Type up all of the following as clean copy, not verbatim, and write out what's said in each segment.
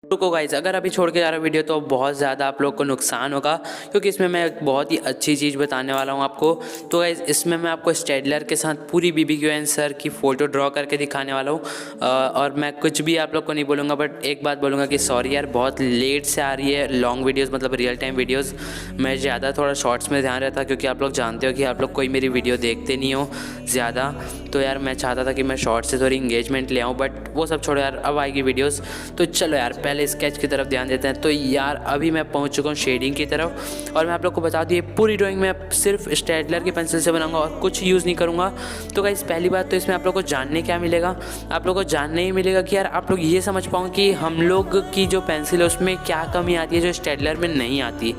रुको गाइस, अगर अभी छोड़ के जा रहा वीडियो तो बहुत ज़्यादा आप लोग को नुकसान होगा, क्योंकि इसमें मैं एक बहुत ही अच्छी चीज़ बताने वाला हूँ आपको। तो गाइस इसमें मैं आपको स्टेडलर के साथ पूरी BBQ सर की फ़ोटो ड्रॉ करके दिखाने वाला हूँ। और मैं कुछ भी आप लोग को नहीं बोलूँगा, बट एक बात बोलूँगा कि सॉरी यार, बहुत लेट से आ रही है लॉन्ग वीडियोज़, मतलब रियल टाइम वीडियोज़। मैं ज़्यादा थोड़ा शॉर्ट्स में ध्यान रहता, क्योंकि आप लोग जानते हो कि आप लोग कोई मेरी वीडियो देखते नहीं हो ज़्यादा। तो यार मैं चाहता था कि मैं शॉर्ट से थोड़ी इंगेजमेंट ले आऊँ, बट वो सब छोड़ो यार, अब आएगी वीडियोज़। तो चलो यार पहले स्केच की तरफ ध्यान देते हैं। तो यार अभी मैं पहुंच चुका हूं शेडिंग की तरफ, और मैं आप लोग को बता दूं ये पूरी ड्राइंग मैं सिर्फ स्टेडलर की पेंसिल से बनाऊंगा और कुछ यूज़ नहीं करूंगा। तो गाइस पहली बात तो इसमें आप लोग को जानने क्या मिलेगा, आप लोग को जानने ही मिलेगा कि यार आप लोग ये समझ पाओ कि हम लोग की जो पेंसिल है उसमें क्या कमी आती है जो स्टेडलर में नहीं आती।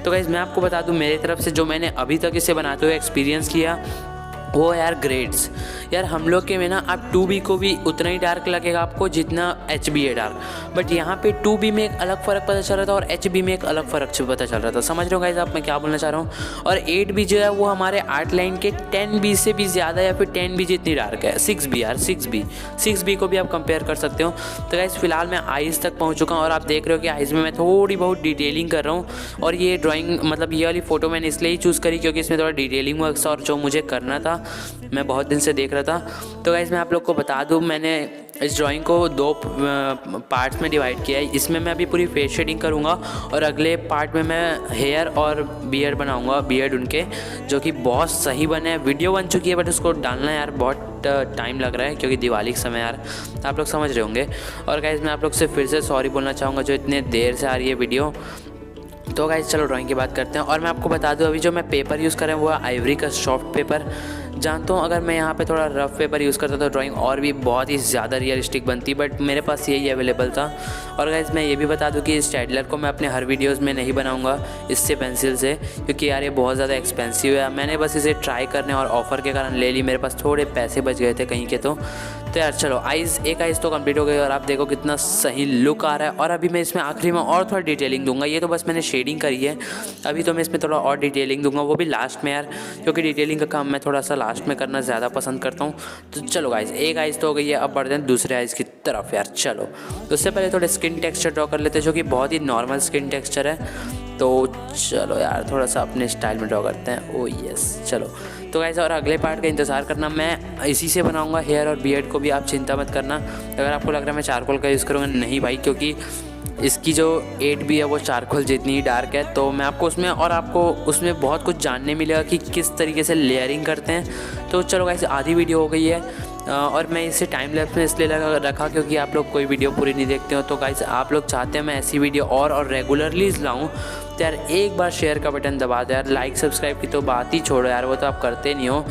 तो गाइस मैं आपको बता दूँ मेरी तरफ से जो मैंने अभी तक इसे बनाते हुए एक्सपीरियंस किया वो यार ग्रेड्स। यार हम लोग के में ना आप 2B को भी उतना ही डार्क लगेगा आपको जितना HB है डार्क, बट यहाँ पे 2B में एक अलग फ़र्क पता चल रहा था और HB में एक अलग फ़र्क से पता चल रहा था। समझ रहे हो गाइस आप मैं क्या बोलना चाह रहा हूँ। और 8B जो है वो हमारे आर्ट लाइन के 10B से भी ज़्यादा या फिर 10B जितनी डार्क है। 6B यार 6B को भी आप कंपेयर कर सकते हो। तो गाइस फिलहाल मैं आइज़ तक पहुँच चुका हूँ और आप देख रहे हो कि आइज़ में मैं थोड़ी बहुत डिटेलिंग कर रहा हूँ। और ये ड्राइंग मतलब ये वाली फ़ोटो मैंने इसलिए ही चूज़ करी क्योंकि इसमें थोड़ा डिटेलिंग वर्क और जो मुझे करना था मैं बहुत दिन से देख रहा था। तो गाइस मैं आप लोग को बता दूं मैंने इस ड्राइंग को 2 पार्ट्स में डिवाइड किया है। इसमें मैं अभी पूरी फेस शेडिंग करूंगा और अगले पार्ट में मैं हेयर और बियर्ड बनाऊंगा, बियर्ड उनके जो कि बहुत सही बने हैं। वीडियो बन चुकी है बट उसको डालना यार बहुत टाइम लग रहा है क्योंकि दिवाली के समय यार आप लोग समझ रहे होंगे। और गाइस मैं आप लोग से फिर से सॉरी बोलना चाहूँगा जो इतने देर से आ रही है वीडियो। तो गाइस चलो ड्राइंग की बात करते हैं। और मैं आपको बता दूं अभी जो मैं पेपर यूज़ कर रहा हूँ वो है आइवरी का सॉफ्ट पेपर। जानता हूँ अगर मैं यहाँ पे थोड़ा रफ पेपर यूज़ करता तो ड्राइंग और भी बहुत ही ज़्यादा रियलिस्टिक बनती, बट मेरे पास यही अवेलेबल था। और गाइस मैं ये भी बता दूँ कि स्टेडलर को मैं अपने हर वीडियोज़ में नहीं बनाऊँगा इससे पेंसिल से, क्योंकि यार ये बहुत ज़्यादा एक्सपेंसिव है। मैंने बस इसे ट्राई करने और ऑफ़र के कारण ले ली, मेरे पास थोड़े पैसे बच गए थे कहीं के। तो यार चलो एक आइज़ तो कंप्लीट हो गई और आप देखो कितना सही लुक आ रहा है। और अभी मैं इसमें आखिरी में और थोड़ा डिटेलिंग दूंगा। ये तो बस मैंने शेडिंग करी है, अभी तो मैं इसमें थोड़ा और डिटेलिंग दूंगा, वो भी लास्ट में यार, क्योंकि डिटेलिंग का काम मैं थोड़ा सा लास्ट में करना ज़्यादा पसंद करता हूँ। तो चलो गाइस एक आइज़ तो हो गई है, अब बढ़ते हैं दूसरे आइज़ की तरफ यार। चलो तो उससे पहले थोड़े स्किन टेक्सचर ड्रॉ कर लेते हैं जो कि बहुत ही नॉर्मल स्किन टेक्सचर है। तो चलो यार थोड़ा सा अपने स्टाइल में ड्रॉ करते हैं। ओ यस चलो। तो गाइस और अगले पार्ट का इंतज़ार करना, मैं इसी से बनाऊंगा हेयर और बियर्ड को भी, आप चिंता मत करना। अगर आपको लग रहा है मैं चारकोल का यूज़ करूँगा, नहीं भाई, क्योंकि इसकी जो 8B है वो चारकोल जितनी ही डार्क है। तो मैं आपको उसमें और आपको उसमें बहुत कुछ जानने मिलेगा कि किस तरीके से लेयरिंग करते हैं। तो चलो गाइस आधी वीडियो हो गई है और मैं इसे टाइम लैप्स में इसलिए रखा क्योंकि आप लोग कोई वीडियो पूरी नहीं देखते हो। तो गाइस आप लोग चाहते हैं मैं ऐसी वीडियो और रेगुलरली लाऊं, तो यार एक बार शेयर का बटन दबा दो यार। लाइक सब्सक्राइब की तो बात ही छोड़ो यार, वो तो आप करते नहीं हो।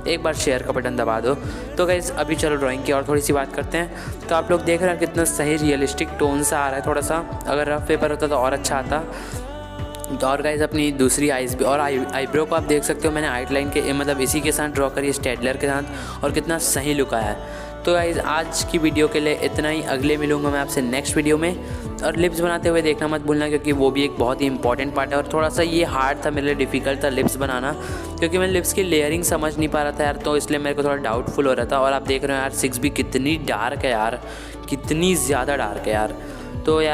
एक बार शेयर का बटन दबा दो। तो गाइस अभी चलो ड्राइंग की और थोड़ी सी बात करते हैं। तो आप लोग देख रहे हैं कितना सही रियलिस्टिक टोन सा आ रहा है। थोड़ा सा अगर रफ पेपर होता तो और अच्छा आता। तो और गाइस अपनी दूसरी आइज़ भी और आईब्रो को आप देख सकते हो, मैंने आउटलाइन के मतलब इसी के साथ ड्रॉ करी स्टेडलर के साथ, और कितना सही लुक आया है। तो गाइस आज की वीडियो के लिए इतना ही, अगले मिलूंगा मैं आपसे नेक्स्ट वीडियो में। और लिप्स बनाते हुए देखना मत भूलना क्योंकि वो भी एक बहुत ही इंपॉर्टेंट पार्ट है। और थोड़ा सा ये हार्ड था मेरे लिए, डिफ़िकल्ट था लिप्स बनाना, क्योंकि मैं लिप्स की लेयरिंग समझ नहीं पा रहा था यार, तो इसलिए मेरे को थोड़ा डाउटफुल हो रहा था। और आप देख रहे हो यार 6B कितनी डार्क है यार, कितनी ज़्यादा डार्क है यार। तो यार